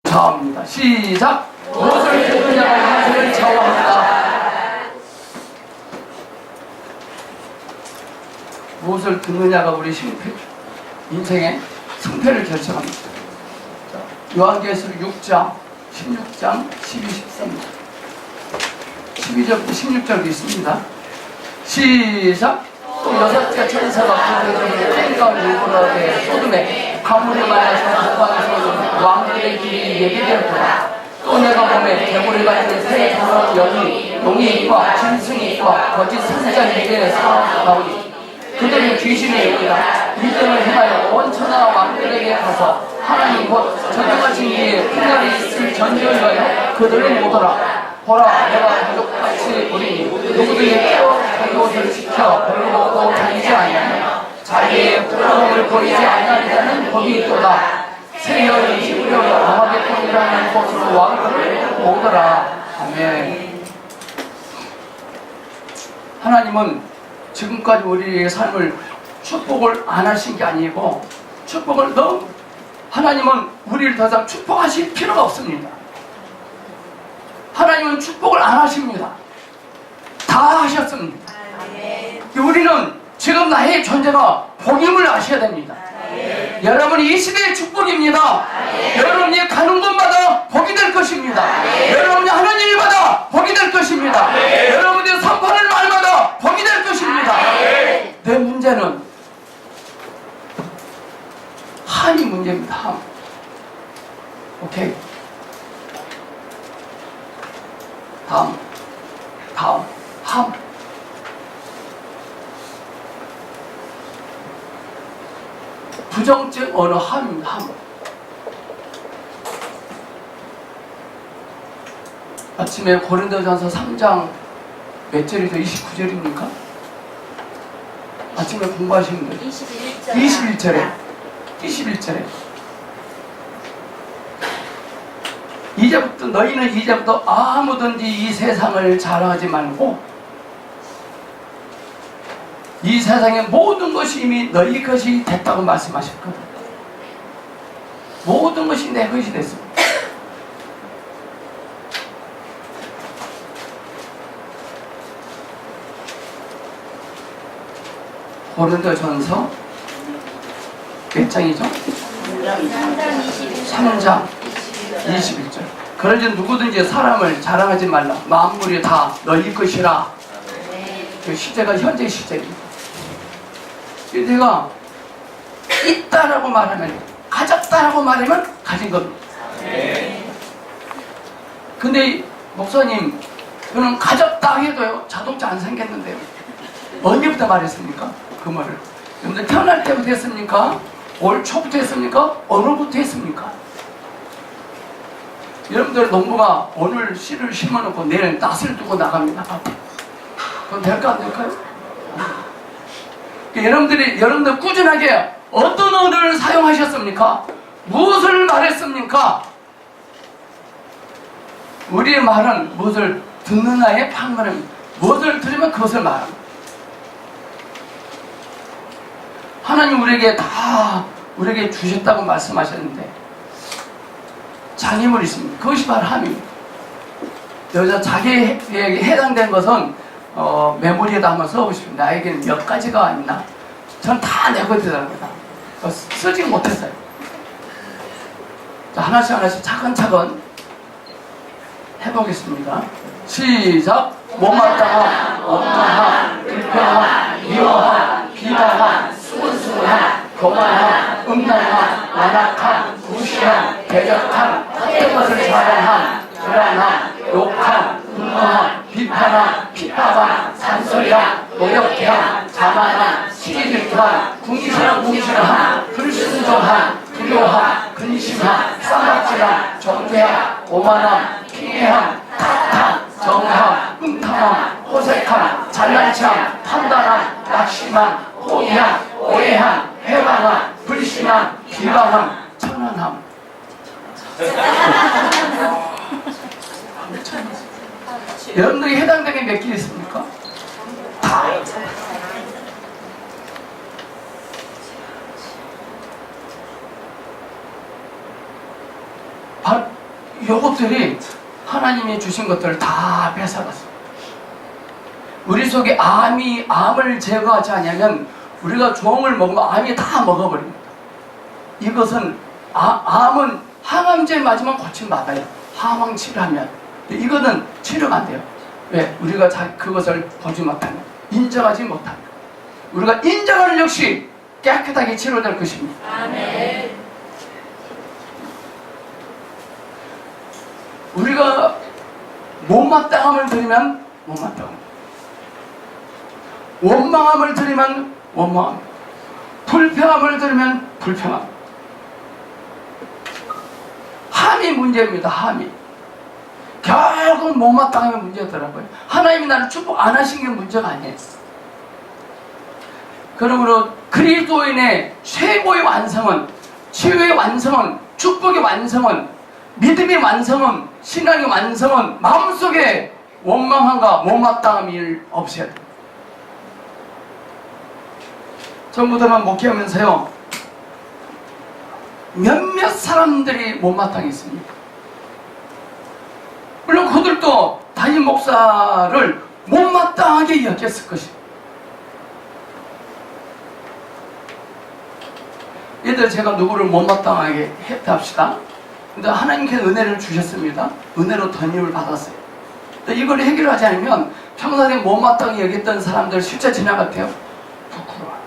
좌우합니다. 시작! 무엇을 듣느냐가 인생을 좌우합니다. 무엇을 듣느냐가 우리 인생의 승패를 결정합니다. 요한계시록 6장 16장 12, 13 12절부터 16절도 있습니다. 시작! 또 여섯째 천사가 큰 가운데 일어나되 소돔에 가물이 많아서 북방에서 왕들의 길이 예비되었구나. 또 내가 보매 개구리가 있는 새 사람 용이 있고 짐승이 있고 거짓 선지자에게 나오니 그들은 귀신이 있구나. 이들을 행하여 온 천하 왕들에게 가서 하나님 곧 전능하신 이에 휘날이 있을 전쟁을 위하여 그들을 모더라. 보라, 내가 가족같이 우리니 누구든지 깨어 자기 옷을 지켜 벌을 먹고 다니지 아니하며 자기의 부러움을 보이지 아니하리라는 법이 있도다. 새 여인이 힘으로 강하게 통일하는 곳으로 왕들을 모더라. 아멘. 하나님은 지금까지 우리의 삶을 축복을 안 하신 게 아니고 축복을 너무 하나님은 우리를 더 이상 축복하실 필요가 없습니다. 하나님은 축복을 안 하십니다. 다 하셨습니다. 우리는 지금 나의 존재가 복임을 아셔야 됩니다. 여러분이 이 시대의 축복입니다. 여러분이 가는 곳마다 복이 될 것입니다. 여러분이 하는 일마다 복이 될 것입니다. 여러분이 선포하는 말마다 복이 될 것입니다. 내 문제는 함이 문제입니다. 함. 오케이. 다음, 함. 부정적 언어 함입니다. 함. 아침에 고린도전서 3장 몇 절이죠? 29절입니까? 아침에 공부하시는 분 21절에 이제부터 너희는 이제부터 아무든지 이 세상을 자랑하지 말고 이 세상의 모든 것이 이미 너희 것이 됐다고 말씀하셨거든. 모든 것이 내 것이 됐습니다. 고린도전서 몇 장이죠? 3장 21절. 그러지 누구든지 사람을 자랑하지 말라. 만물이 다 너희 것이라. 그 시제가 현재 시제입니다. 내가 있다라고 말하면, 가졌다라고 말하면 가진 겁니다. 근데 목사님, 저는 가졌다 해도요 자동차 안 생겼는데요. 언제부터 말했습니까? 그 말을. 여러분들 태어날 때부터 했습니까? 올 초부터 했습니까? 어느부터 했습니까? 여러분들 농부가 오늘 씨를 심어놓고 내일 낫을 두고 나갑니다. 그건 될까 안 될까요? 여러분들 꾸준하게 어떤 언어를 사용하셨습니까? 무엇을 말했습니까? 우리의 말은 무엇을 듣느냐에 판단합니다. 무엇을 들으면 그것을 말합니다. 하나님 우리에게 주셨다고 말씀하셨는데 장애물이 있습니다. 그것이 바로 함입니다. 여기서 자기에게 해당된 것은 메모리에다 한번 써보십시오. 나에게는 몇 가지가 있나? 저는 다 내거든요. 쓰지 못했어요. 자, 하나씩 차근차근 해보겠습니다. 시작! 못마땅함, 엉뚱함, 불평함, 미워함, 비방함, 수근수근함, 교만함, 음란함, 완악함, 무시함, 대적함, 헛된 것을 자랑함, 불안함, 욕함, 분노함, 비판함, 핍박함, 산소리함, 노력함, 자만함, 시기질투함, 궁시렁궁시렁함, 불순종함, 불효함, 근심함, 싸움질함, 정죄함, 오만함, 핑계함, 탓함, 정함, 음탕함, 호색함, 잘난체함, 판단함, 낙심함, 포기함, 오해함, 회방함, 불신함, 비방함, 천안함. 여러분들이 해당되게 몇 개 있습니까? 다. 요것들이 하나님이 주신 것들을 다 뺏어갔어요. 우리 속에 암을 제거하지 않으면 우리가 종을 먹으면 암이 다 먹어버립니다. 이것은 암은 항암제 맞으면 고침받아요. 항암 치료하면. 이거는 치료가 안 돼요. 왜? 우리가 그것을 보지 못하면, 인정하지 못하면. 우리가 인정하는 역시 깨끗하게 치료될 것입니다. 아멘. 우리가 못마땅함을 들으면 못마땅함, 원망함을 들으면 원망함, 불평함을 들으면 불평함. 함이 문제입니다. 함이. 결국 못마땅함이 문제더라고요. 하나님이 나를 축복 안 하신 게 문제가 아니에요. 그러므로 그리스도인의 최고의 완성은, 치유의 완성은, 축복의 완성은, 믿음의 완성은, 신앙의 완성은 마음속에 원망함과 못마땅함이 없어야 돼요. 전부터만 목회하면서요, 몇몇 사람들이 못마땅했습니다. 물론 그들도 담임 목사를 못마땅하게 여겼을 것입니다. 예를 제가 누구를 못마땅하게 했다 합시다. 근데 하나님께서 은혜를 주셨습니다. 은혜로 던임을 받았어요. 근데 이걸 해결하지 않으면 평소에 못마땅히 여겼던 사람들 실제 지나갈 때요, 부끄러워요.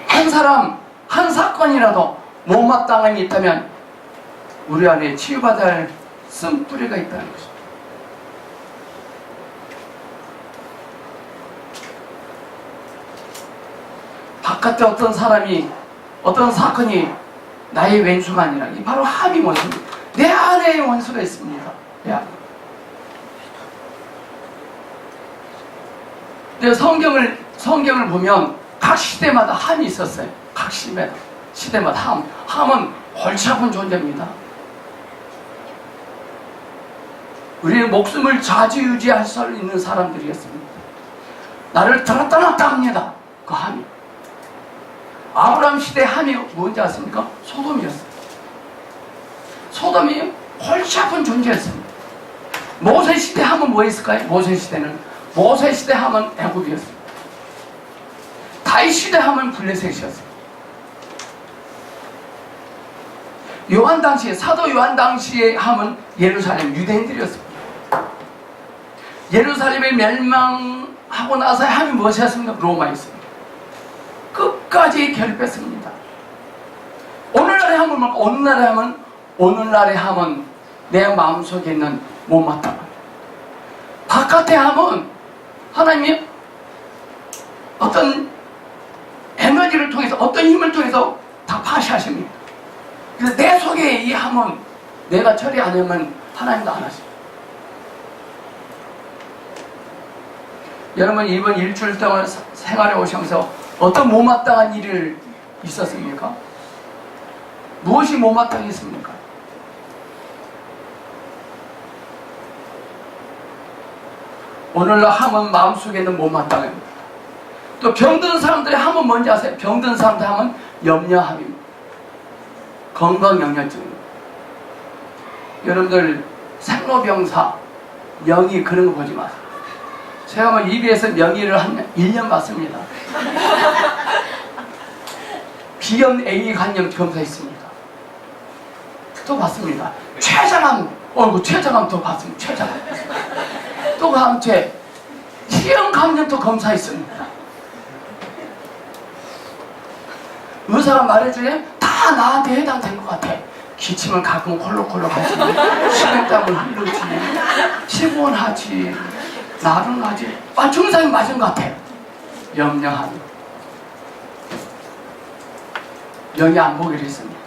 한 사람, 한 사건이라도 못마땅함이 있다면 우리 안에 치유받아야 할 쓴뿌리가 있다는 것입니다. 바깥에 어떤 사람이, 어떤 사건이 나의 왼수가 아니라 이 바로 함이 원수입니다. 내 안에 원수가 있습니다. 내 안에. 근데 성경을 보면 각 시대마다 함이 있었어요. 각 시대마다 함. 함은 골치 아픈 존재입니다. 우리의 목숨을 좌지우지할 수 있는 사람들이었습니다. 나를 들었다 놨다 합니다. 그 함이. 아브라함 시대 함이 뭔지 아십니까? 소돔이었어요. 소돔이 골치 아픈 존재였습니다. 모세 시대 함은 뭐였을까요? 모세 시대 함은 애굽이었습니다. 다윗 시대 함은 블레셋이었습니다. 요한 당시에, 사도 요한 당시의 함은 예루살렘, 유대인들이었습니다. 예루살렘이 멸망하고 나서의 함이 무엇이었습니까? 로마였습니다. 끝까지 결핍했습니다. 오늘날의 함은 뭘까? 오늘날의 함은 내 마음속에 있는 못마땅함. 바깥의 함은 하나님이 어떤 에너지를 통해서, 어떤 힘을 통해서 다 파시하십니다. 그래서 내 속에 이 함은 내가 처리 안 하면 하나님도 안 하십니다. 여러분, 이번 일주일 동안 생활해 오시면서 어떤 못마땅한 일이 있었습니까? 무엇이 못마땅했습니까? 오늘날 함은 마음속에 있는 못마땅함입니다. 또 병든 사람들의 함은 뭔지 아세요? 병든 사람들의 함은 염려함입니다. 건강염려증입니다. 여러분들 생로병사, 명의 그런 거 보지 마세요. 제가 뭐 EBS 명의를 한 1년 봤습니다. 비염 A 간염 검사했습니다. 또 봤습니다. 췌장암, 췌장암 또 봤습니다. 췌장암. 또 다음 주에 희형 감염도 검사했습니다. 의사가 말해주면 다 나한테 해당된 것 같아. 기침을 가끔 콜록콜록 하지, 식은땀을 흐르지, 피곤하지, 나른하지. 증상이 맞은 것 같아. 염려함. 명이 안 보기로 했습니다.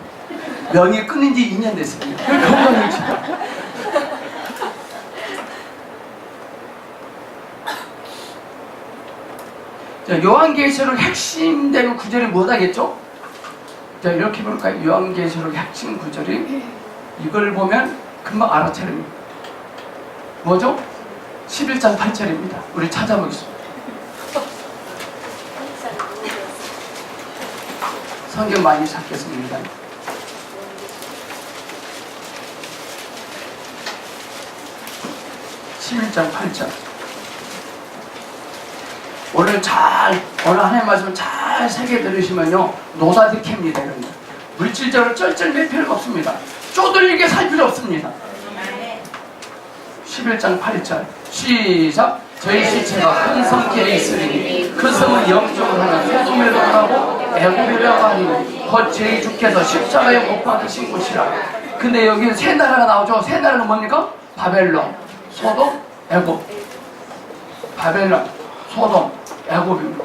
명이 끊은 지 2년 됐습니다. 건강해지다. 요한계시록 핵심되는 구절이 뭐다겠죠? 자, 이렇게 볼까요? 요한계시록 핵심 구절이 이걸 보면 금방 알아차립니다. 뭐죠? 11장 8절입니다. 우리 찾아보겠습니다. 성경 많이 찾겠습니다. 11장 8절. 오늘 하나님 말씀을 잘 새겨 들으시면요, 노다지 캡니다. 여러분. 물질적으로 쩔쩔맬 필요가 없습니다. 쪼들리게 살 필요 없습니다. 11장 8절 시작. 저희 시체가 큰 성길에 있으니 그 성은 영적으로 하는 소돔이라고 하고 애굽이라고 하니 곧 저희 주께서 십자가에 못 박히신 곳이라. 근데 여기 세 나라가 나오죠. 세 나라는 뭡니까? 바벨론, 소돔, 애굽. 바벨론, 소돔, 애굽입니다.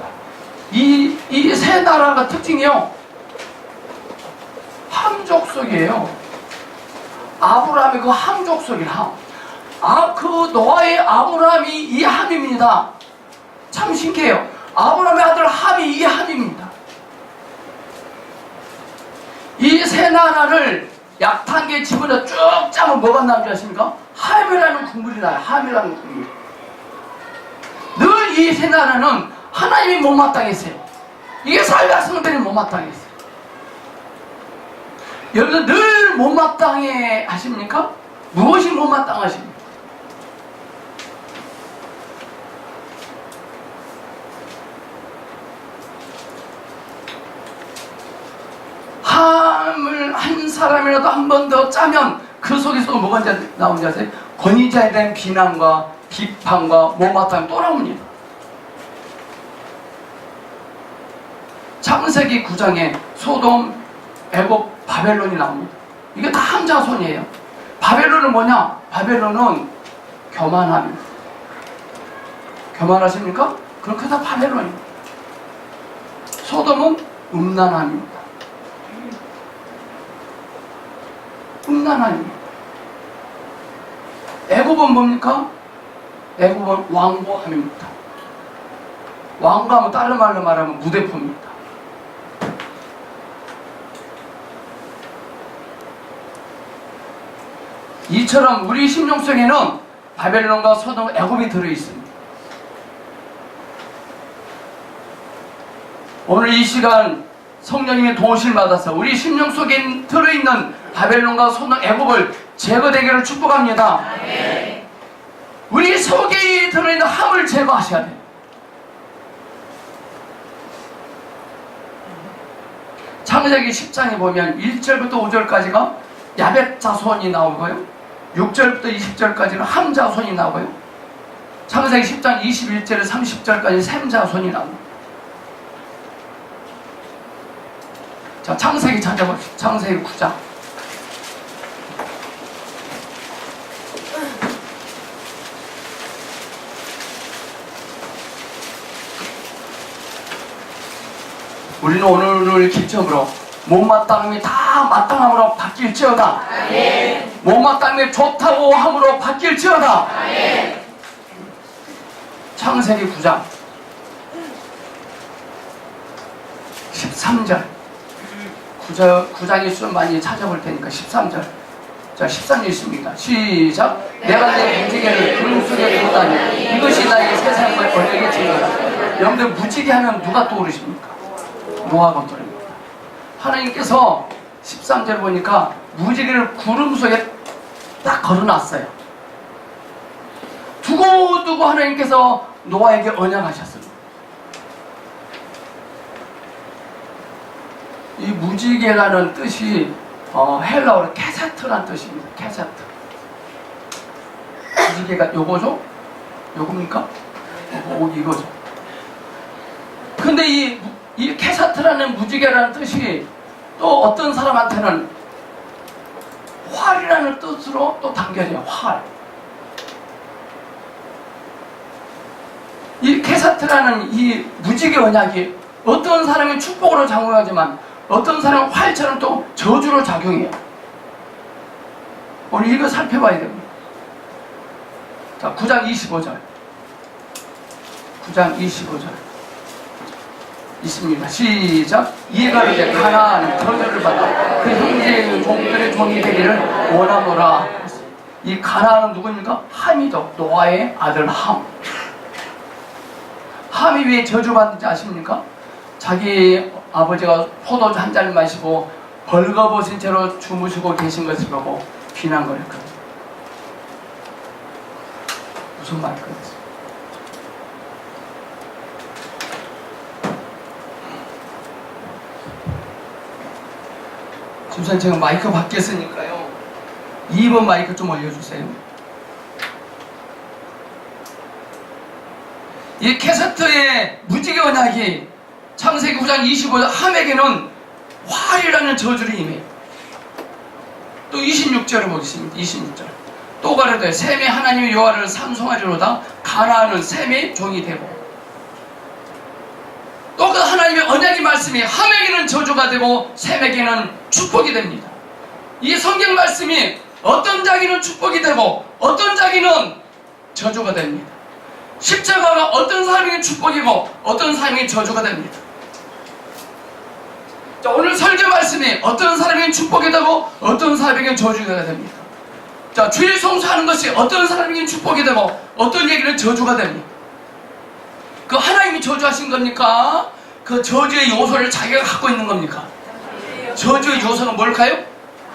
이 세 나라가 특징이요, 함 족속이에요. 아브라함이 그 함 족속이에요. 함. 그 노아의 아브라함이 이 함입니다. 참 신기해요. 아브라함의 아들 함이 이 함입니다. 이 세 나라를 약탕기에 집어넣어 쭉 짜면 뭐가 남지 아십니까? 함이라는 국물이 나요. 함이라는 국물. 늘 이 세 나라는 하나님이 못마땅했어요. 이게 사회 백성들이 못마땅했어요. 여러분 늘 못마땅해 하십니까? 무엇이 못마땅하십니까? 함을 한 사람이라도 한 번 더 짜면 그 속에서 뭐가 나오는지 아세요? 권위자에 대한 비난과 비판과 못마땅함이 또 나옵니다. 창세기 9장에 소돔, 애굽, 바벨론이 나옵니다. 이게 다 함자손이에요. 바벨론은 뭐냐? 바벨론은 교만함입니다. 교만하십니까? 그렇게 다 바벨론입니다. 소돔은 음란함입니다. 음란함입니다. 애굽은 뭡니까? 애굽은 왕고함입니다. 왕고함은 다른 말로 말하면 무대포입니다. 이처럼 우리 심령 속에는 바벨론과 소돔, 애굽이 들어있습니다. 오늘 이 시간 성령님의 도우심을 받아서 우리 심령 속에 들어있는 바벨론과 소돔, 애굽을 제거되기를 축복합니다. 우리 속에 들어있는 함을 제거하셔야 돼요. 창세기 10장에 보면 1절부터 5절까지가 야벳 자손이 나오고요, 6절부터 20절까지는 함 자손이 나오고요, 창세기 10장 21절에서 30절까지 셈 자손이 나옵니다. 자, 창세기 찾아봅시다. 창세기 9장. 우리는 오늘을 기점으로 못마땅함이 다 마땅함으로 바뀔지어다. 못마땅함이 좋다고 함으로 바뀔지어다. 창세기 9장 13절. 9장이 좀 많이 찾아볼 테니까 13절. 자, 13절 있습니다. 시작. 내가 내 무지개를 구름 속에 두다니 이것이 나의 세상을 언약의 증거라. 여러분들 무지개 하면 누가 떠오르십니까? 노아가 떠오릅니다. 하나님께서 13절 보니까 무지개를 구름 속에 딱 걸어놨어요. 두고두고 하나님께서 노아에게 언약하셨습니다. 이 무지개라는 뜻이 헬라어로 케사트라는 뜻입니다. 케사트. 무지개가 요거죠? 요겁니까? 이거죠. 근데 이 케사트라는 무지개라는 뜻이 또 어떤 사람한테는 활이라는 뜻으로 또 당겨져요. 활. 이 케사트라는 이 무지개 언약이 어떤 사람이 축복으로 작용하지만 어떤 사람은 활처럼 또 저주로 작용해요. 오늘 이거 살펴봐야 됩니다. 자, 9장 25절. 9장 25절. 있습니다. 시작. 이해가 이제 가나안 저주를 받아 그 형제의 종들의 종이 되기를 원하노라. 이 가나안은 누굽니까? 함이죠. 노아의 아들 함. 함이 왜 저주받는지 아십니까? 자기 아버지가 포도주 한 잔 마시고 벌거벗은 채로 주무시고 계신 것을 보고 비난거렸거든요. 무슨 말일까요? 우선 제가 마이크 바뀌었으니까요. 2번 마이크 좀 올려주세요. 이 캐세트의 무지개 언약이 창세기 9장 25절 함에게는 활이라는 저주를 임해요. 또 26절을 보겠습니다. 26절. 또 가라되 셈이 하나님의 여호와를 찬송하리로다. 가나안은 셈의 종이 되고. 또 그 하나님의 언약의 말씀이 함에게는 저주가 되고 셈에게는 축복이 됩니다. 이 성경 말씀이 어떤 자기는 축복이 되고 어떤 자기는 저주가 됩니다. 십자가가 어떤 사람에게 축복이고 어떤 사람에게 저주가 됩니다. 자, 오늘 설교 말씀이 어떤 사람에게 축복이 되고 어떤 사람에게 저주가 됩니다. 자, 주일 성수하는 것이 어떤 사람에게 축복이 되고 어떤 얘기는 저주가 됩니다. 그 하나님이 저주하신 겁니까? 그 저주의 요소를 자기가 갖고 있는 겁니까? 저주의 요소가 뭘까요?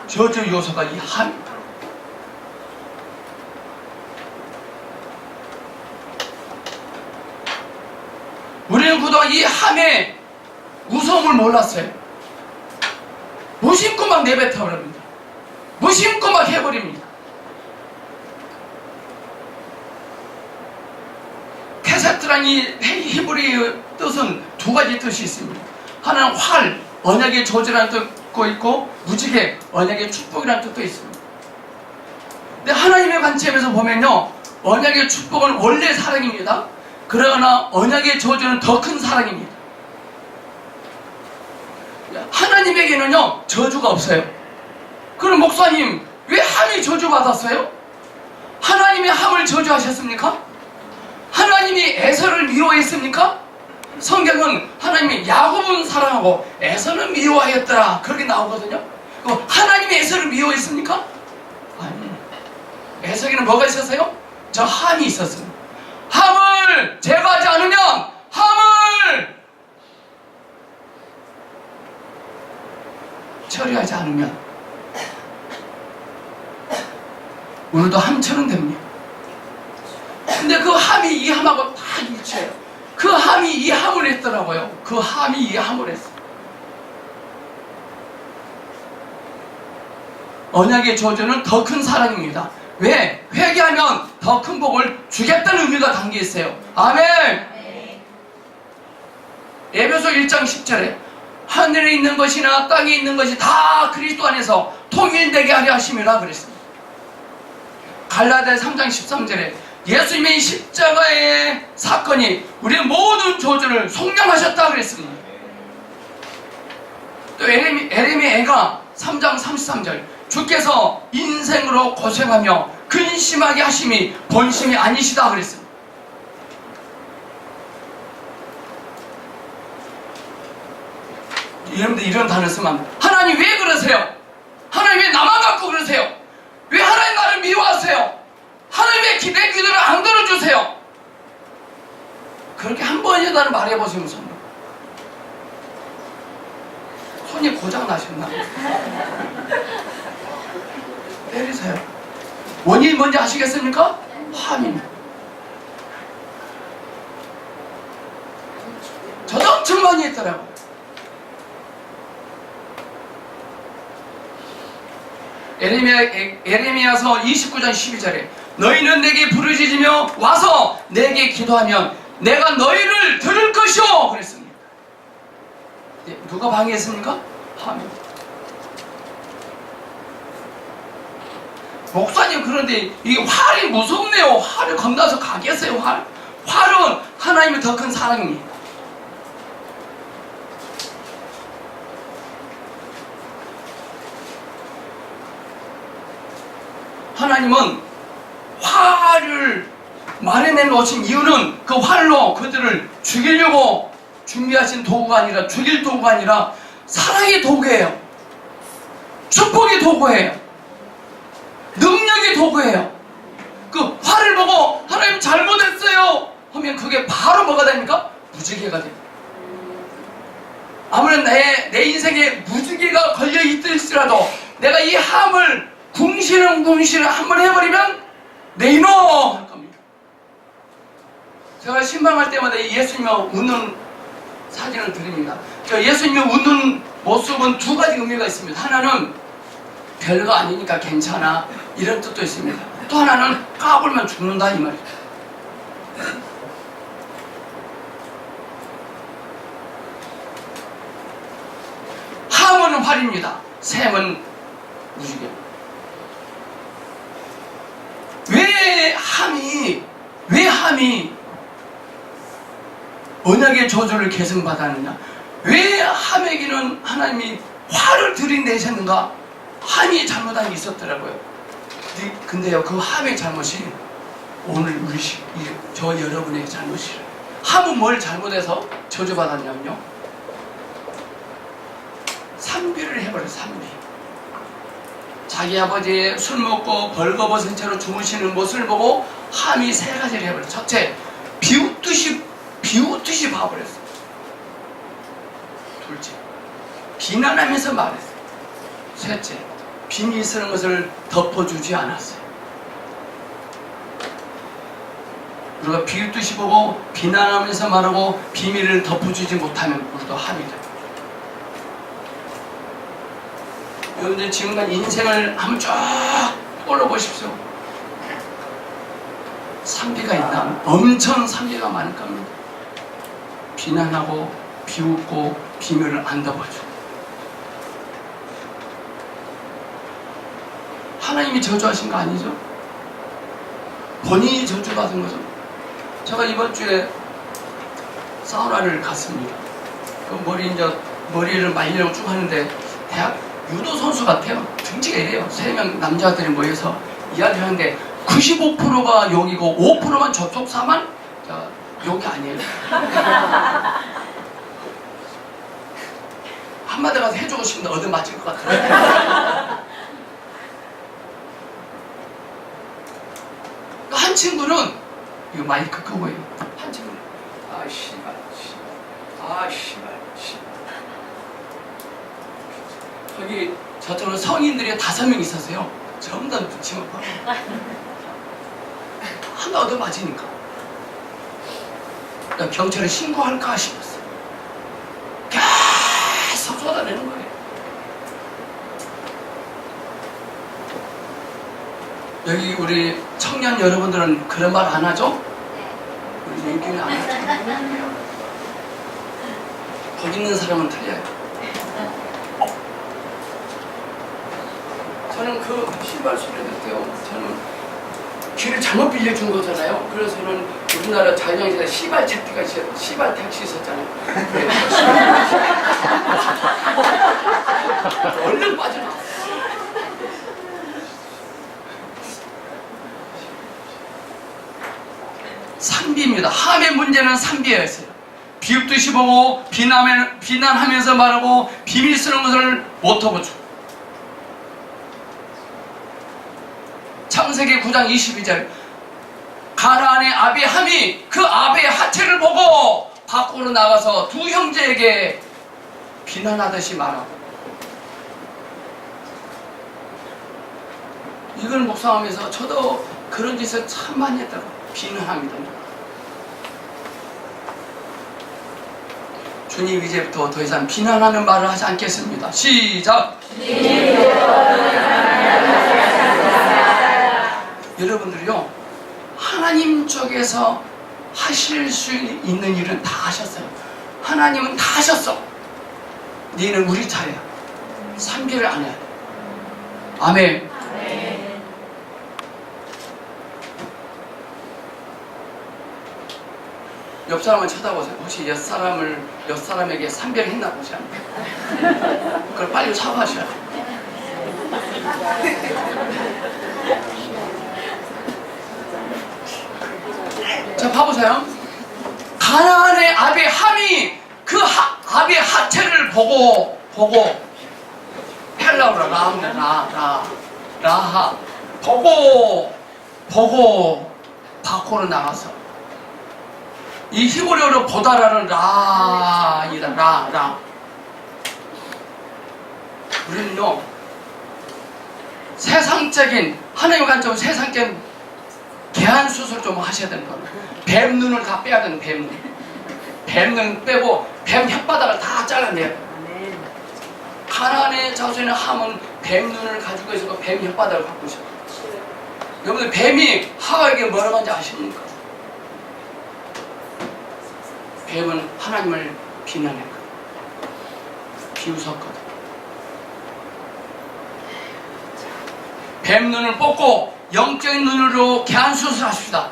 저주의 요소가 이 함입니다. 우리는 그동안 이 함의 무서움을 몰랐어요. 무심코 막 내뱉어 버립니다. 무심코 막 해버립니다. 캐세트란 이 히브리 뜻은 두 가지 뜻이 있습니다. 하나는 활, 언약의 저주라는 뜻도 있고 무지개, 언약의 축복이라는 뜻도 있습니다. 근데 하나님의 관점에서 보면요, 언약의 축복은 원래 사랑입니다. 그러나 언약의 저주는 더 큰 사랑입니다. 하나님에게는요 저주가 없어요. 그럼 목사님 왜 함이 저주받았어요? 하나님이 함을 저주하셨습니까? 하나님이 에서를 미워했습니까? 성경은 하나님이 야곱은 사랑하고 에서는 미워하였더라 그렇게 나오거든요. 하나님이 에서를 미워했습니까? 아니, 에서에게는 뭐가 있었어요? 저 함이 있었습니다. 함을 제거하지 않으면 함을 처리하지 않으면 오늘도 함처럼 됩니다. 근데 그 함이 이 함하고 다 일치해요. 그 함이 이 함을 했더라고요. 그 함이 이 함을 했어요. 언약의 저주는 더 큰 사랑입니다. 왜? 회개하면 더 큰 복을 주겠다는 의미가 담겨 있어요. 아멘! 에베소 1장 10절에 하늘에 있는 것이나 땅에 있는 것이 다 그리스도 안에서 통일되게 하려 하심이라 그랬습니다. 갈라디아 3장 13절에 예수님의 십자가의 사건이 우리의 모든 저주를 속량하셨다 그랬습니다. 또 에레미야가 3장 33절 주께서 인생으로 고생하며 근심하게 하심이 본심이 아니시다 그랬습니다. 여러분들 이런 단어 쓰면 안 돼요. 하나님 왜 그러세요? 하나님 왜 나만 갖고 그러세요? 왜 하나님 나를 미워하세요? 하나님 왜 내 기도를 안 들어주세요? 그렇게 한 번이라도 말해보시면 손이 고장 나셨나? 때리세요. 원인이 뭔지 아시겠습니까? 함입니다. 저도 엄청 많이 했더라고요. 에레미야서 29장 12절에 너희는 내게 부르짖으며 와서 내게 기도하면 내가 너희를 들을 것이오 그랬습니다. 누가 방해했습니까? 함입니다. 목사님 그런데 이 활이 무섭네요. 활을 겁나서 가겠어요. 활은 하나님의 더 큰 사랑입니다. 하나님은 활을 마련해 놓으신 이유는 그 활로 그들을 죽이려고 준비하신 도구가 아니라 죽일 도구가 아니라 사랑의 도구예요. 축복의 도구예요. 능력의 능력의 도구예요. 그 화를 보고 하나님 잘못했어요 하면 그게 바로 뭐가 됩니까? 무지개가 됩니다. 아무런 내 인생에 무지개가 걸려있을지라도 내가 이 함을 궁시렁궁시렁 한번 해버리면 내 이놈 할 겁니다. 제가 신방할 때마다 예수님이 웃는 사진을 드립니다. 저 예수님이 웃는 모습은 두 가지 의미가 있습니다. 하나는 별거 아니니까 괜찮아 이런 뜻도 있습니다. 또 하나는 까불면 죽는다 이 말이에요. 함은 활입니다. 샘은 무지개. 왜 함이 언약의 저주를 계승받았느냐? 왜 함에게는 하나님이 화를 들이내셨는가? 함이 잘못한 게 있었더라고요. 근데요, 그 함의 잘못이 오늘 저 여러분의 잘못이에요. 함은 뭘 잘못해서 저주받았냐면요, 산비를 해버려요. 산비. 자기 아버지 술 먹고 벌거벗은 채로 주무시는 모습을 보고 함이 세 가지를 해버려요. 첫째, 비웃듯이 봐버렸어요. 둘째, 비난하면서 말했어요. 셋째, 비밀 있는 것을 덮어주지 않았어요. 우리가 비웃듯이 보고 비난하면서 말하고 비밀을 덮어주지 못하면 우리도 함이 돼요. 여러분들 지금까지 인생을 한번 쫙 꼴러보십시오. 산비가 있나? 엄청 산비가 많을 겁니다. 비난하고 비웃고 비밀을 안 덮어주고. 하나님이 저주하신 거 아니죠? 본인이 저주받은 거죠. 제가 이번 주에 사우나를 갔습니다. 그 머리를 말리려고 쭉 하는데 대학 유도 선수 같아요. 등치가 이래요. 3명 남자들이 모여서 이야기를 하는데 95%가 여기고 5%만 저쪽 사만 여기 아니에요. 한마디 가서 해주고 싶은데 얻어맞을 것 같아요. 한 친구는 이거 마이크 끄고요. 한 친구는 씨발. 거기 저쪽으로 성인들이 5명 있었어요. 전부 다 눈치만 봐요. 하나 얻어맞으니까 경찰에 신고할까 싶었어요. 계속 쏟아내는 거예요. 여기 우리 청년 여러분들은 그런 말 안 하죠? 우리 얘기는 안 하죠. 거기 있는 사람은 틀려요. 저는 그 신발 소리 듣고요. 저는 길을 잘못 빌려준 거잖아요. 그래서는 우리나라 자유장에서 시발 택시가 있어요. 시발 택시 있었잖아요. 얼른 빠져나왔어요. 산비입니다. 함의 문제는 산비였어요. 비웃듯이 보고 비난하면서 말하고 비밀스러운 것을 못하고죠. 창세기 9장 22절, 가나안의 아비함이 그 아비의 하체를 보고 밖으로 나가서 두 형제에게 비난하듯이 말하고. 이걸 묵상하면서 저도 그런 짓을 참 많이 했다고. 비난합니다. 주님, 이제부터 더 이상 비난하는 말을 하지 않겠습니다. 시작! 여러분들이요, 하나님 쪽에서 하실 수 있는 일은 다 하셨어요. 하나님은 다 하셨어. 너희는 우리 차례야. 산비를 안 해야 돼. 아멘. 옆 사람을 쳐다보세요. 혹시 옆 사람에게 산비를 했나 보지 않나요? 그걸 빨리 사과하셔야 돼요. 자, 봐보세요. 가나안의 아비함이 그 아비의 하체를 보고 헬라어로 라하 보고 밖으로 나가서 이 히브리어로 보다라는 라이다. 라. 우리는요 세상적인 하나님 관점으로 세상적인 개한 수술 좀 하셔야 되는 거예요. 뱀 눈을 다 빼야 되는 뱀 눈. 뱀 눈 빼고 뱀 혓바닥을 다 잘라내야 돼요. 가나안의 자손의 함은 뱀 눈을 가지고 있어서 뱀 혓바닥을 갖고 있어요. 여러분들 뱀이 하와에게 뭐라고 하는지 아십니까? 뱀은 하나님을 비난했거든. 비웃었거든. 뱀 눈을 뽑고 영적인 눈으로 개한 수술하십시다.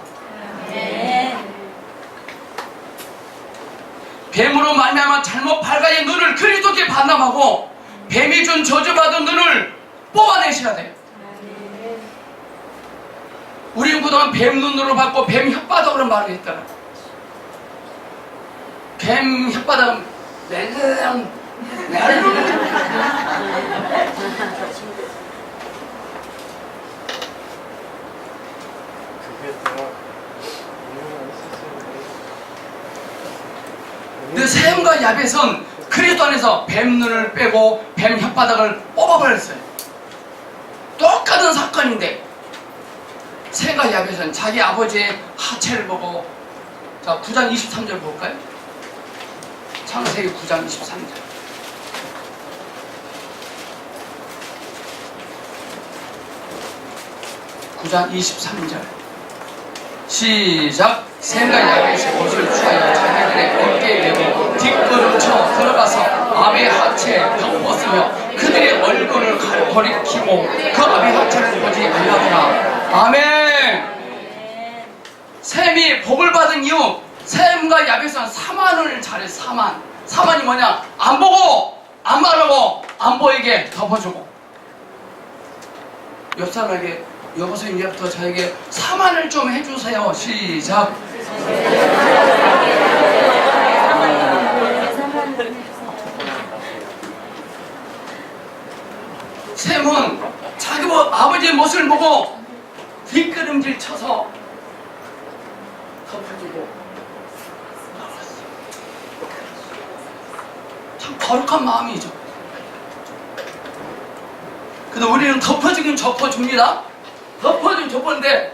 뱀으로 말미암아 잘못 발가의 눈을 그리스도께 반납하고 뱀이 준 저주받은 눈을 뽑아내셔야 돼요. 우리는 그동안 뱀 눈으로 받고 뱀 혓바닥으로 말을 했더라. 뱀 혓바닥은 멜랑 근데 셈과 야벳은 그리스도 안에서 뱀 눈을 빼고 뱀 혓바닥을 뽑아버렸어요. 똑같은 사건인데 셈과 야벳은 자기 아버지의 하체를 보고, 자 9장 23절 볼까요? 창세기 9장 23절. (9장 23절) 시작. 셈과 야벳의 옷을 취하여 자기들의 어깨에 메고 뒷걸음쳐 들어가서 아비의 하체에 덮었으며 그들의 얼굴을 가리키고 그 아비의 하체를 보지 아니하더라. 아멘. 셈이 복을 받은 이유, 셈과 야벳은 사만을 잘했어. 사만이 뭐냐? 안 보고 안 말하고 안 보이게 덮어주고. 옆 사람에게 여보세요, 이제부터 저에게 사만을 좀 해주세요. 시작. 셈은 자기 아버지의 모습을 보고 뒷걸음질 쳐서 덮어주고 나왔어. 참 거룩한 마음이죠. 근데 우리는 덮어주긴 덮어줍니다. 덮어주긴 덮었는데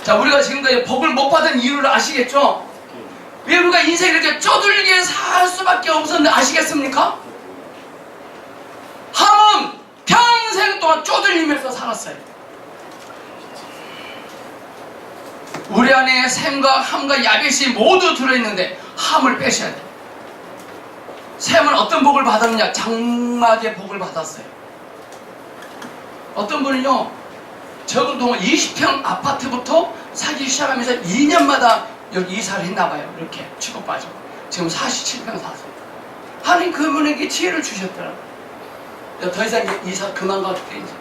자, 우리가 지금까지 복을 못 받은 이유를 아시겠죠? 왜 우리가 인생을 이렇게 쪼들게 살 수밖에 없었는데 아시겠습니까? 함은 평생 동안 쪼들리면서 살았어요. 우리 안에 셈과 함과 야벳이 모두 들어있는데 함을 빼셔야 돼요. 셈은 어떤 복을 받았느냐? 장막의 복을 받았어요. 어떤 분은요, 적은 동안 20평 아파트부터 사기 시작하면서 2년마다 여기 이사를 했나봐요. 이렇게 취급받고 지금 47평 사세요. 하나님 그분에게 지혜를 주셨더라고요. 더 이상 이사 그만 가도 돼 이제.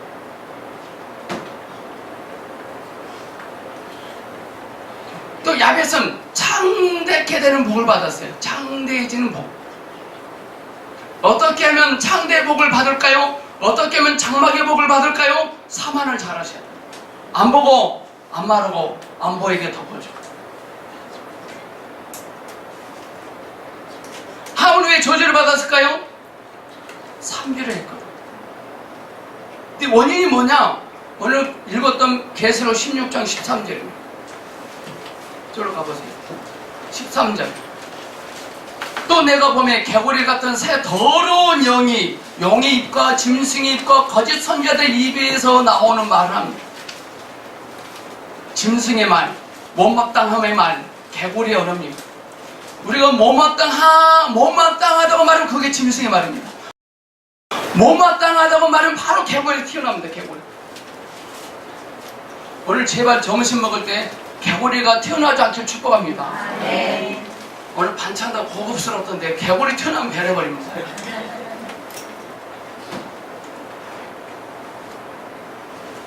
또 야벳은 창대케 되는 복을 받았어요. 창대해지는 복. 어떻게 하면 창대의 복을 받을까요? 어떻게 하면 장막의 복을 받을까요? 사만을 잘 하셔야 돼요. 안 보고 안 말하고 안 보이게 덮어줘. 함은 왜 저주를 받았을까요? 삼비를 했거든. 근데 원인이 뭐냐? 오늘 읽었던 계시록 16장 13절입니다. 저로 가보세요. 13절. 또 내가 보매 개구리 같은 새 더러운 영이 용의 입과 짐승의 입과 거짓 선지자들 입에서 나오는 말은 짐승의 말, 못마땅함의 말, 개구리의 언어입니다. 우리가 못마땅하다고 말하면 그게 짐승의 말입니다. 못마땅하다고 말하면 바로 개구리가 튀어나옵니다. 개구리. 오늘 제발 점심 먹을 때 개구리가 튀어나오지 않길 축복합니다. 네. 오늘 반찬도 고급스럽던데 개구리 튀어나오면 배려버립니다.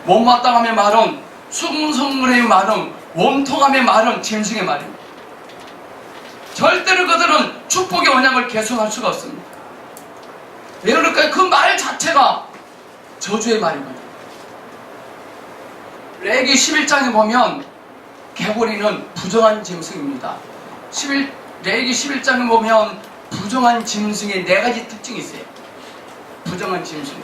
못마땅함의 말은, 수금성물의 말은, 원통함의 말은 짐승의 말입니다. 절대로 그들은 축복의 언약을 계속할 수가 없습니다. 왜 그럴까요? 그 말 자체가 저주의 말이거든요. 레기 11장에 보면 개구리는 부정한 짐승입니다. 레기 11장에 보면 부정한 짐승의 4가지 특징이 있어요. 부정한 짐승.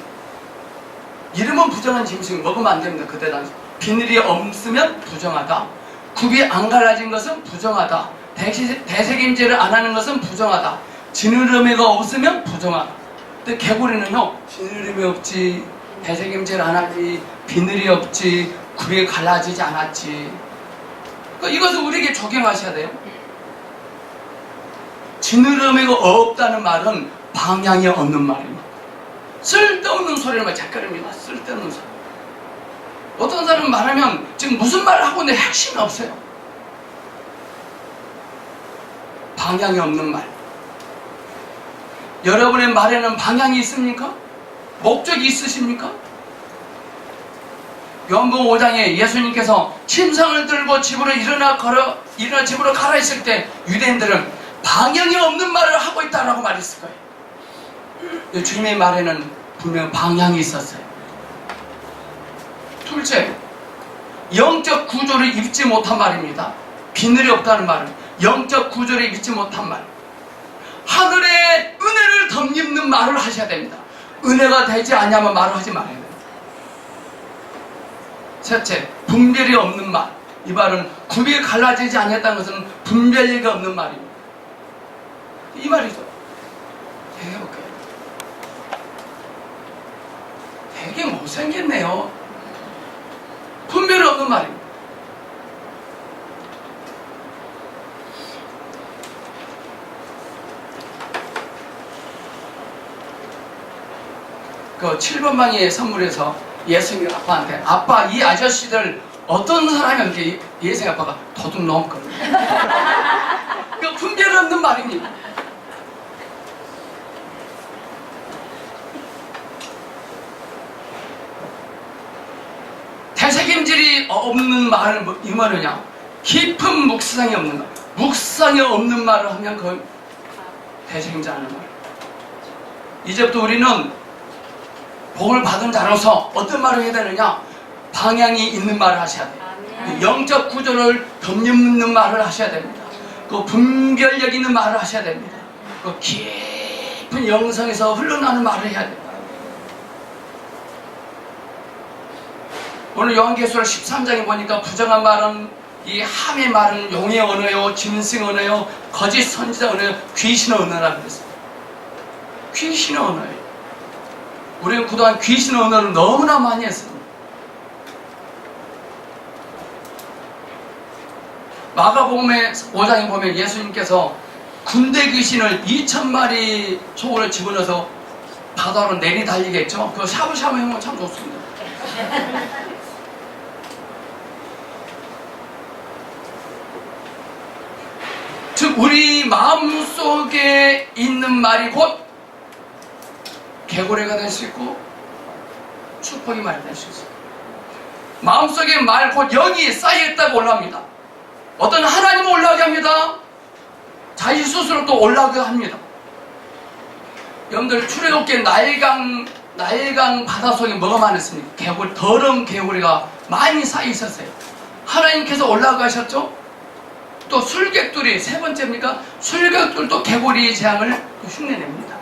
이름은 부정한 짐승, 먹으면 안 됩니다. 그때 당시. 비늘이 없으면 부정하다. 굽이 안 갈라진 것은 부정하다. 대책임제를 안 하는 것은 부정하다. 지느러미가 없으면 부정하다. 근데 개구리는요, 지느러미 없지, 대책임제를 안 하지, 비늘이 없지, 굽이 갈라지지 않았지. 그러니까 이것을 우리에게 적용하셔야 돼요. 지느러미가 없다는 말은 방향이 없는 말입니다. 쓸데없는 소리를 막 작가릅니다. 쓸데없는 소리. 어떤 사람은 말하면 지금 무슨 말을 하고 있는데 핵심이 없어요. 방향이 없는 말. 여러분의 말에는 방향이 있습니까? 목적이 있으십니까? 요한복음 5장에 예수님께서 침상을 들고 집으로 일어나 집으로 가라 했을 때 유대인들은 방향이 없는 말을 하고 있다라고 말했을 거예요. 주님의 말에는 분명 방향이 있었어요. 둘째, 영적 구조를 입지 못한 말입니다. 비늘이 없다는 말은 영적 구조를 입지 못한 말. 하늘의 은혜를 덧입는 말을 하셔야 됩니다. 은혜가 되지 않냐면 말을 하지 말아야 됩니다. 셋째, 분별이 없는 말. 이 말은 굽이 갈라지지 않았다는 것은 분별력이 없는 말입니다. 이 말이죠. 해볼까요? 되게 못생겼네요. 분별이 없는 말입니다. 그 7번 방의 선물에서 예수님이 아빠한테, 아빠, 이 아저씨들 어떤 사람이었는지 예수님 아빠가 도둑 넘거든요. 그 분별이 없는 말입니다. 대책임질이 없는 말은 이 말이냐? 깊은 묵상이 없는 말. 묵상이 없는 말을 하면 그건 대책임질하는 말. 이제부터 우리는 복을 받은 자로서 어떤 말을 해야 되느냐? 방향이 있는 말을 하셔야 돼요. 영적 구조를 덧입는 말을 하셔야 됩니다. 그 분별력 있는 말을 하셔야 됩니다. 그 깊은 영성에서 흘러나는 말을 해야 됩니다. 오늘 요한계시록 13장에 보니까 부정한 말은, 이 함의 말은 용의 언어요, 짐승 언어요, 거짓 선지자 언어요, 귀신의 언어라고 그랬어요. 귀신의 언어예요. 우리는 그동안 귀신의 언어를 너무나 많이 했습니다. 마가복음의 5장에 보면 예수님께서 군대 귀신을 2000마리 속으로 집어넣어서 바다로 내리달리겠죠. 그거 샤브샤브 해보면 참 좋습니다. 즉 우리 마음속에 있는 말이 곧 개구리가 될 수 있고 축복의 말이 될 수 있어요. 마음속에 말 곧 영이 쌓여있다고 올라옵니다. 어떤 하나님은 올라오게 합니다. 자기 스스로 또 올라오게 합니다. 여러분들 출애굽기 날강 바닷속에 뭐가 많았습니까? 개구리, 더러운 개구리가 많이 쌓여 있었어요. 하나님께서 올라가셨죠? 또 술객들이 세 번째입니까? 술객들도 개구리 재앙을 흉내냅니다.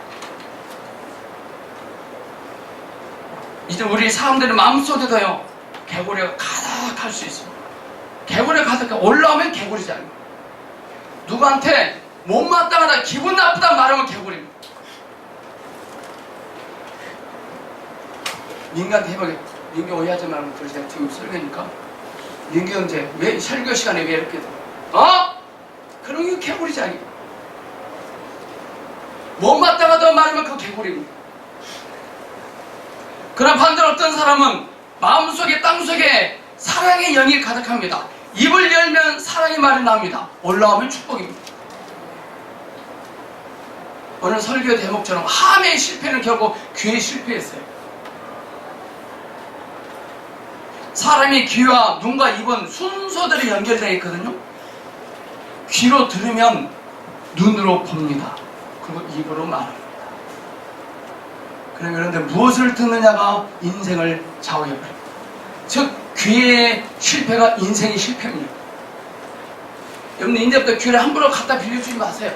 이제 우리 사람들의 마음속에도요 개구리가 가득할 수 있습니다. 개구리가 가득해 올라오면 개구리잖아요. 누구한테 못마땅하다, 기분 나쁘다 말하면 개구리입니다. 민규한테 해보게. 민규 오해하지 말고 그러세요. 지금 설교니까. 민규 형제 왜 설교 시간에 왜 이렇게 그런 게 개구리잖아요. 못마땅하다 말하면 그 개구리입니다. 그러나 반대로 어떤 사람은 마음속에 땅속에 사랑의 영이 가득합니다. 입을 열면 사랑의 말이 나옵니다. 올라오면 축복입니다. 오늘 설교 대목처럼 함의 실패는 결국 귀에 실패했어요. 사람이 귀와 눈과 입은 순서대로 연결되어 있거든요. 귀로 들으면 눈으로 봅니다. 그리고 입으로 말합니다. 그런데 무엇을 듣느냐가 인생을 좌우해버립니다. 즉 귀의 실패가 인생의 실패입니다. 여러분 이제부터 귀를 함부로 갖다 빌려주지 마세요.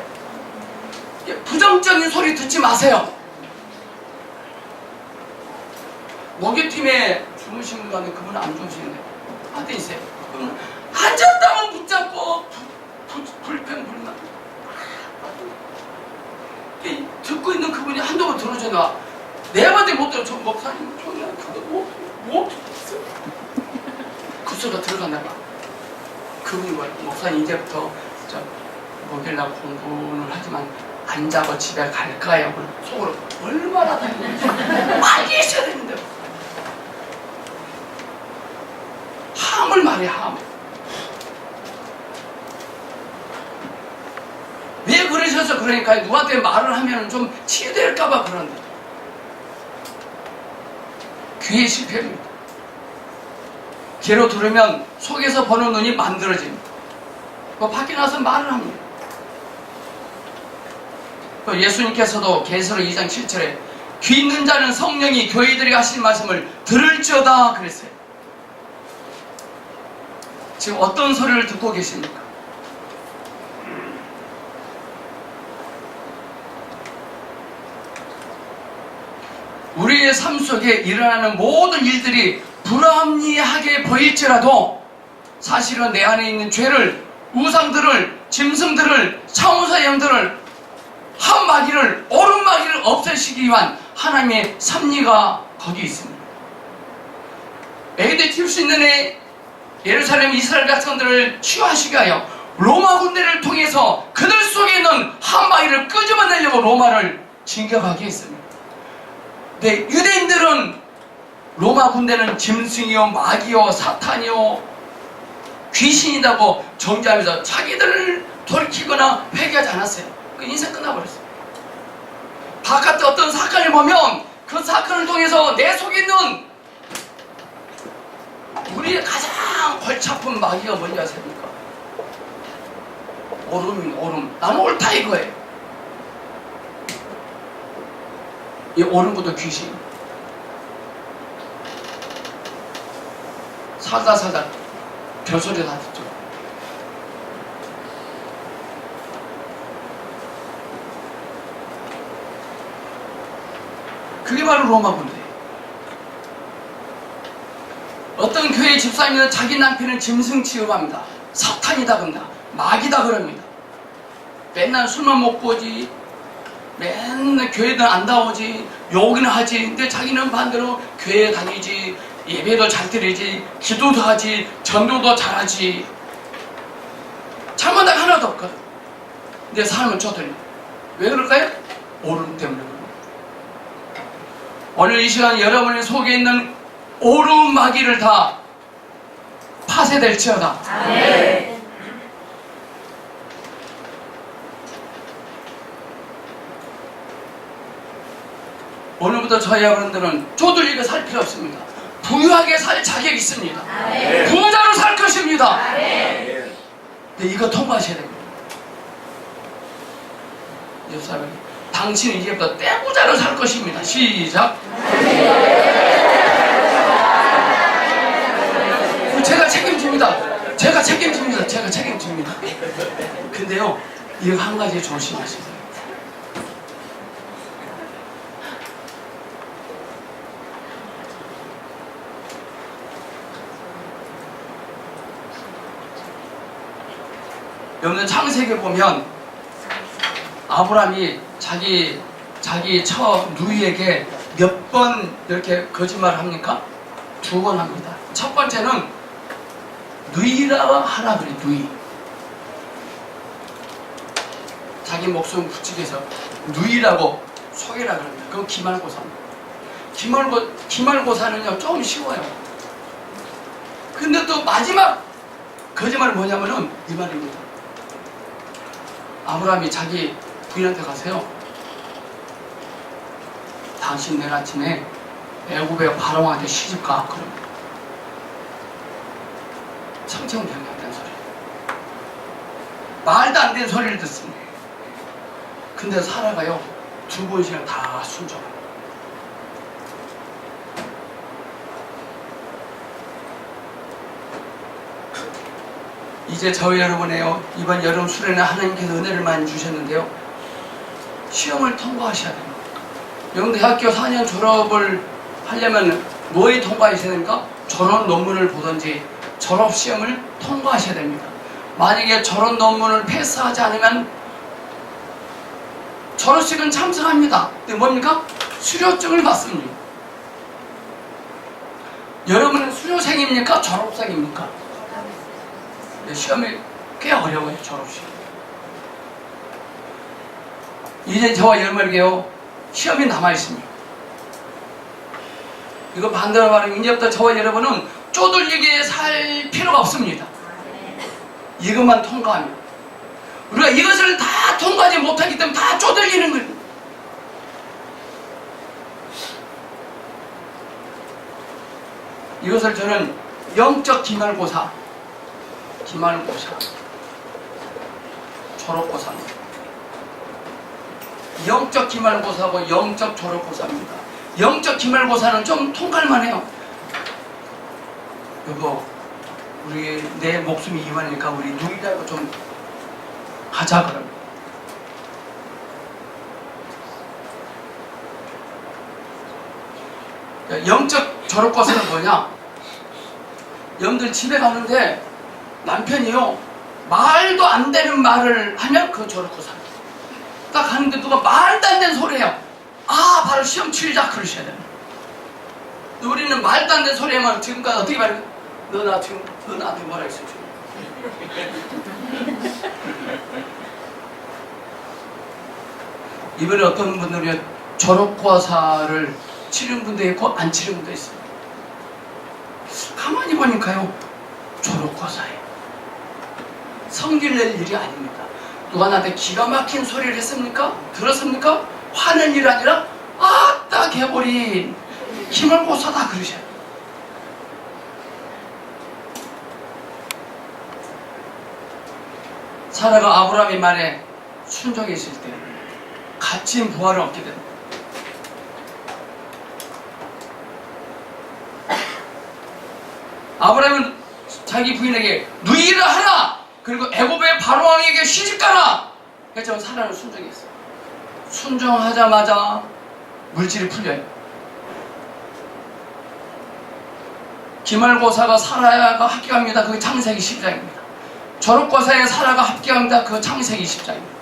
부정적인 소리 듣지 마세요. 목욕팀에 주무신 분 가운데 그분은 안 주무시는데 한대 있어요. 그분은 앉았다면 붙잡고 불평불만 듣고 있는 그분이 한두 번 들어주나 네 번째 못 들어. 저 목사님 저는 그거 못 듣겠어요. 그 소리가 들어간다 봐. 그분이 뭐야? 목사님 이제부터 저 목요일날 공부는 하지만 안 자고 집에 갈까요? 속으로 얼마나 다니는지 많이 있어야 되는데 함을 말해. 함. 왜 그러셔서 그러니까 누구한테 말을 하면 좀 치유될까봐 그런데 귀의 실패입니다. 귀로 들으면 속에서 보는 눈이 만들어집니다. 밖에 나서 말을 합니다. 예수님께서도 계시록 2장 7절에 귀 있는 자는 성령이 교회들에게 하신 말씀을 들을지어다 그랬어요. 지금 어떤 소리를 듣고 계십니까? 우리의 삶 속에 일어나는 모든 일들이 불합리하게 보일지라도 사실은 내 안에 있는 죄를, 우상들을, 짐승들을, 창조의 영들을, 한마귀를, 오른마귀를 없애시기 위한 하나님의 섭리가 거기 있습니다. 애기들 키울 수 있는 예루살렘 이스라엘 백성들을 치유하시게 하여 로마 군대를 통해서 그들 속에 있는 한마귀를 끄집어내려고 로마를 진격하게 했습니다. 근데 유대인들은 로마 군대는 짐승이요 마귀요 사탄이요 귀신이라고 정죄하면서 자기들을 돌이키거나 회개하지 않았어요. 그 인생 끝나버렸어요. 바깥에 어떤 사건을 보면 그 사건을 통해서 내 속에 있는 우리의 가장 골치 아픈 마귀가 뭔지 아십니까? 오름. 나는 옳다 이거예요. 이 오름부터 귀신. 살다 별소리 다 듣죠. 그게 바로 로마 군대. 어떤 교회 집사님은 자기 남편은 짐승 취급합니다. 사탄이다 그럽니다. 마귀다 그럽니다. 맨날 술만 먹고 오지, 맨날 교회도 안 나오지, 욕이나 하지. 근데 자기는 반대로 교회 다니지, 예배도 잘 드리지, 기도도 하지, 전도도 잘하지. 잘못한 게 하나도 없거든. 근데 사람은 쫓아요. 왜 그럴까요? 오름 때문에. 오늘 이 시간 여러분의 속에 있는 오름 마귀를 다 파쇄될지어다. 아멘. 오늘부터 저희 여러분들은 쪼들리게 살 필요 없습니다. 부유하게 살 자격이 있습니다. 아멘. 부자로 살 것입니다. 아멘. 네, 이거 통과하셔야 됩니다. 옆사람에게 당신은 이제부터 떼부자로 살 것입니다. 시작. 제가 책임집니다. 제가 책임집니다. 근데요, 이거 한 가지 조심하세요. 여러분 창세기에 보면 아브라함이 자기 처 누이에게 몇 번 이렇게 거짓말을 합니까? 2번 합니다. 첫 번째는 누이라 하라 그래. 누이. 자기 목숨 붙이기 위해서 누이라고 속이라 그럽니다. 그건 기말고사입니다. 기말고사는요 좀 쉬워요. 근데 또 마지막 거짓말은 뭐냐면은 이 말입니다. 아브라함이 자기 부인한테 가세요. 당신 내일 아침에 애굽의 바로왕한테 시집가. 그럽니다. 청천벽이 안 된 소리. 말도 안 되는 소리를 듣습니다. 근데 사라가요 2번씩은 다 순종합니다. 이제 저희 여러분에요 이번 여름 수련회 하나님께서 은혜를 많이 주셨는데요, 시험을 통과하셔야 됩니다. 여러분 대학교 4년 졸업을 하려면 뭐에 통과하셔야 됩니까? 졸업 논문을 보든지 졸업 시험을 통과하셔야 됩니다. 만약에 졸업 논문을 패스하지 않으면 졸업식은 참석합니다. 근데 뭡니까? 수료증을 받습니다. 여러분은 수료생입니까? 졸업생입니까? 시험이 꽤 어려워요. 졸업시험. 이제 저와 여러분에게요 시험이 남아있습니다. 이거 반대로 말하면 이제부터 저와 여러분은 쪼들리게 살 필요가 없습니다. 이것만 통과하면, 우리가 이것을 다 통과하지 못하기 때문에 다 쪼들리는 거예요. 이것을 저는 영적 기말고사, 졸업고사입니다. 영적 기말고사하고 영적 졸업고사입니다. 영적 기말고사는 좀 통과할만 해요. 여보, 우리 내 목숨이 이완하니까 우리 누이라고 좀 하자 그럽니다. 영적 졸업고사는 뭐냐? 여러분들 집에 가는데 남편이요 말도 안 되는 말을 하면 그 졸업고사입니다. 딱 가는데 누가 말도 안 되는 소리 해요. 아, 바로 시험 치르자 그러셔야 됩니다. 우리는 말도 안 되는 소리 하면 지금까지 어떻게 말해? 너 나한테 뭐라 했어? 이번에 어떤 분들이 졸업고사를 치른 분도 있고 안 치른 분도 있습니다. 가만히 보니까요 졸업고사예요. 성질 낼 일이 아닙니다. 누가 나한테 기가 막힌 소리를 했습니까? 들었습니까? 화낼 일 아니라 아따 개보리 기말고사다 그러셔요. 사라가 아브라함의 말에 순종했을 때 갇힌 부활을 얻게 됩니다. 아브라함은 자기 부인에게 누이를 하라! 그리고 애굽의 바로왕에게 시집가라! 그래서 사라는 순종했어요. 순종하자마자 물질이 풀려요. 기말고사가 사라가 합격합니다. 그게 창세기 10장입니다. 졸업고사에 사라가 합격합니다. 그거 창세기 10장입니다.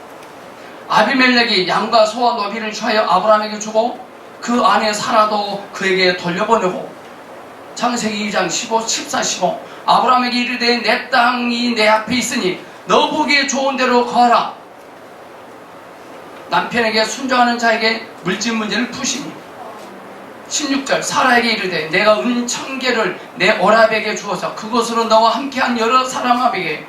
아비멜렉이 양과 소와 노비를 취하여 아브라함에게 주고 그 아내 사라도 그에게 돌려보내고 창세기 2장 15, 14, 15 아브라함에게 이르되 내 땅이 내 앞에 있으니 너 보기에 좋은 대로 거하라. 남편에게 순종하는 자에게 물질 문제를 푸시니 16절 사라에게 이르되 내가 은 1000개를 내 오랍에게 주어서 그것으로 너와 함께한 여러 사람에게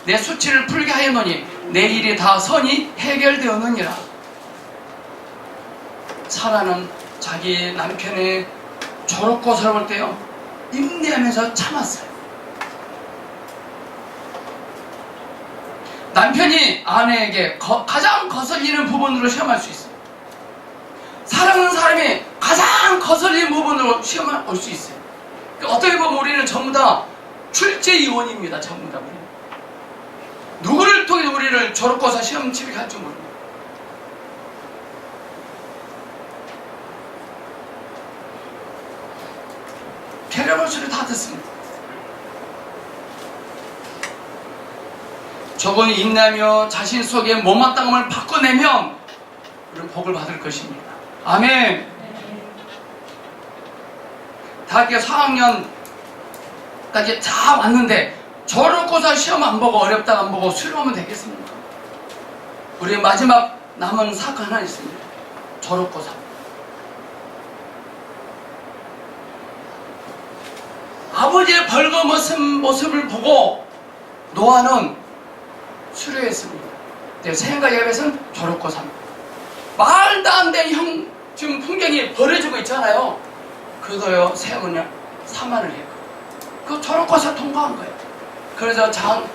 내 수치를 풀게 하였노니 내 일이 다 선이 해결되었느니라. 사라는 자기 남편의 졸업고사를 볼 때요 인내하면서 참았어요. 남편이 아내에게 가장 거슬리는 부분으로 시험할 수 있어요. 사랑하는 사람이 가장 거슬리는 부분으로 시험을 올 수 있어요. 어떻게 보면 우리는 전부 다 출제위원입니다. 전부 다 우리. 누구를 통해 우리를 졸업고사 시험 치르게 할지 모릅니다. 캐러볼 소리 다 듣습니다. 저분이 인내하며 자신 속에 못마땅함을 바꿔내면 우리는 복을 받을 것입니다. 아멘. 대학교 4학년까지 다 왔는데 졸업고사 시험 안 보고 어렵다고 안 보고 수료하면 되겠습니까? 우리 마지막 남은 사건 하나 있습니다. 졸업고사. 아버지의 벌거벗은 모습을 보고 노아는 수료했습니다. 생각 예배는 졸업고사입니다. 말도 안 되는 지금 풍경이 벌어지고 있잖아요. 그래도요 세문을 사만을 해요. 그 졸업고사 통과한 거예요. 그래서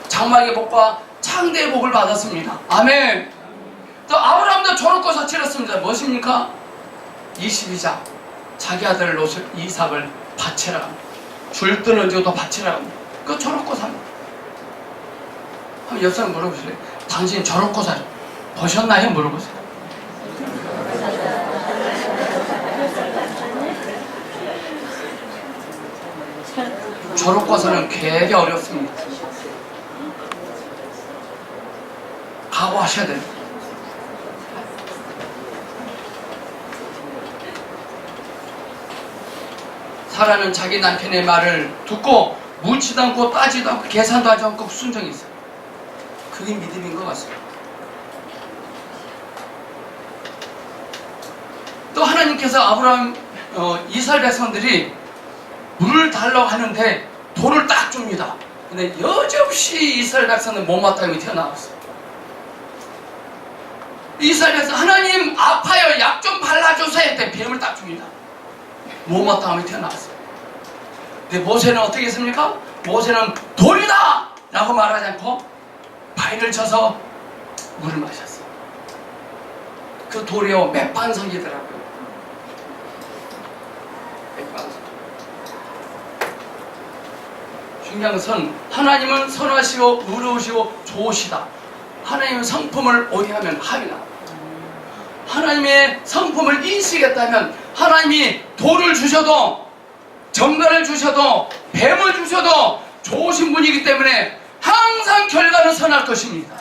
장막의 복과 창대의 복을 받았습니다. 아멘. 또 아브라함도 저렇고서 치렀습니다. 무엇입니까? 22장 자기 아들 롯을 이삭을 바치라 줄 끊어지고도 바치라 그 저렇고 삽니다. 한번 옆 사람 물어보실래요? 당신 저렇고 살 보셨나요? 물어보세요. 저렇고 사는 되게 어렵습니다. 각오하셔야 돼요. 사라는 자기 남편의 말을 듣고 묻지도 않고 따지도 않고 계산도 하지 않고 순종이 있어요. 그게 믿음인 것 같습니다. 또 하나님께서 아브라함 이스라엘 백성들이 물을 달라고 하는데 돌을 딱 줍니다. 근데 여지없이 이스라엘 백성은 못마땅히 튀어나왔어요. 이스라엘 백성 하나님 아파요 약 좀 발라주세요 했더니 뱀을 딱 줍니다. 못마땅함이 튀어나왔어요. 근데 모세는 어떻게 했습니까? 모세는 돌이다! 라고 말하지 않고 바위를 쳐서 물을 마셨어요. 그 돌이요 맥반석이더라고요. 맥반석. 중요한 것은 하나님은 선하시고 의로우시고 좋으시다. 하나님의 성품을 오해하면 합이나. 하나님의 성품을 인식했다면 하나님이 돌을 주셔도 정갈을 주셔도 뱀을 주셔도 좋으신 분이기 때문에 항상 결과는 선할 것입니다.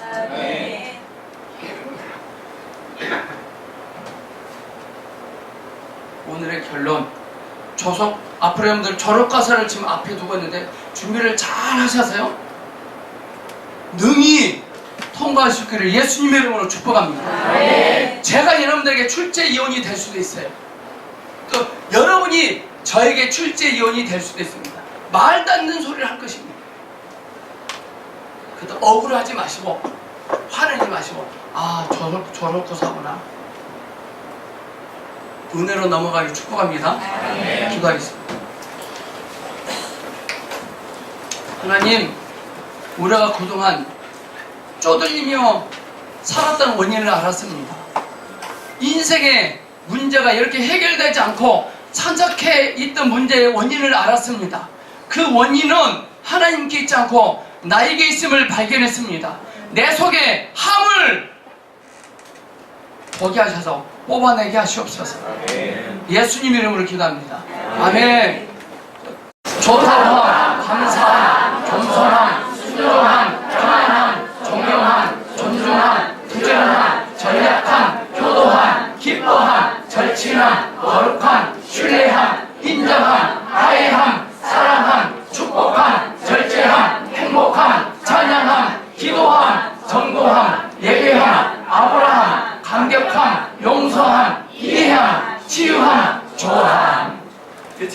오늘의 결론 조속 앞으로 여러분들 졸업가사를 지금 앞에 두고 있는데 준비를 잘 하셔서요 능히 통과할 수 있기를 예수님의 이름으로 축복합니다. 제가 여러분들에게 출제위원이 될 수도 있어요. 또 여러분이 저에게 출제위원이 될 수도 있습니다. 말도 안 되는 소리를 할 것입니다. 그래도 억울하지 마시고 화내지 마시고 아 저렇고 사구나 은혜로 넘어가길 축복합니다. 기도하겠습니다. 하나님 우리가 그동안 쪼들리며 살았던 원인을 알았습니다. 인생의 문제가 이렇게 해결되지 않고 산적해 있던 문제의 원인을 알았습니다. 그 원인은 하나님께 있지 않고 나에게 있음을 발견했습니다. 내 속에 함을 보게 하셔서 뽑아내게 하시옵소서. 예수님 이름으로 기도합니다. 아멘. 조사함, 감사함, 겸손함, 순종함, 평안함, 존경함, 존중함, 부지런함, 전략함, 효도함, 기뻐함, 절친함, 거룩함, 신뢰함, 인정함, 화해함, 사랑함, 축복함, 절제함, 행복함, 찬양함, 기도함, 전도함, 예배함, 아브라함, 감격함, 용서함, 이해함, 치유함, 조함.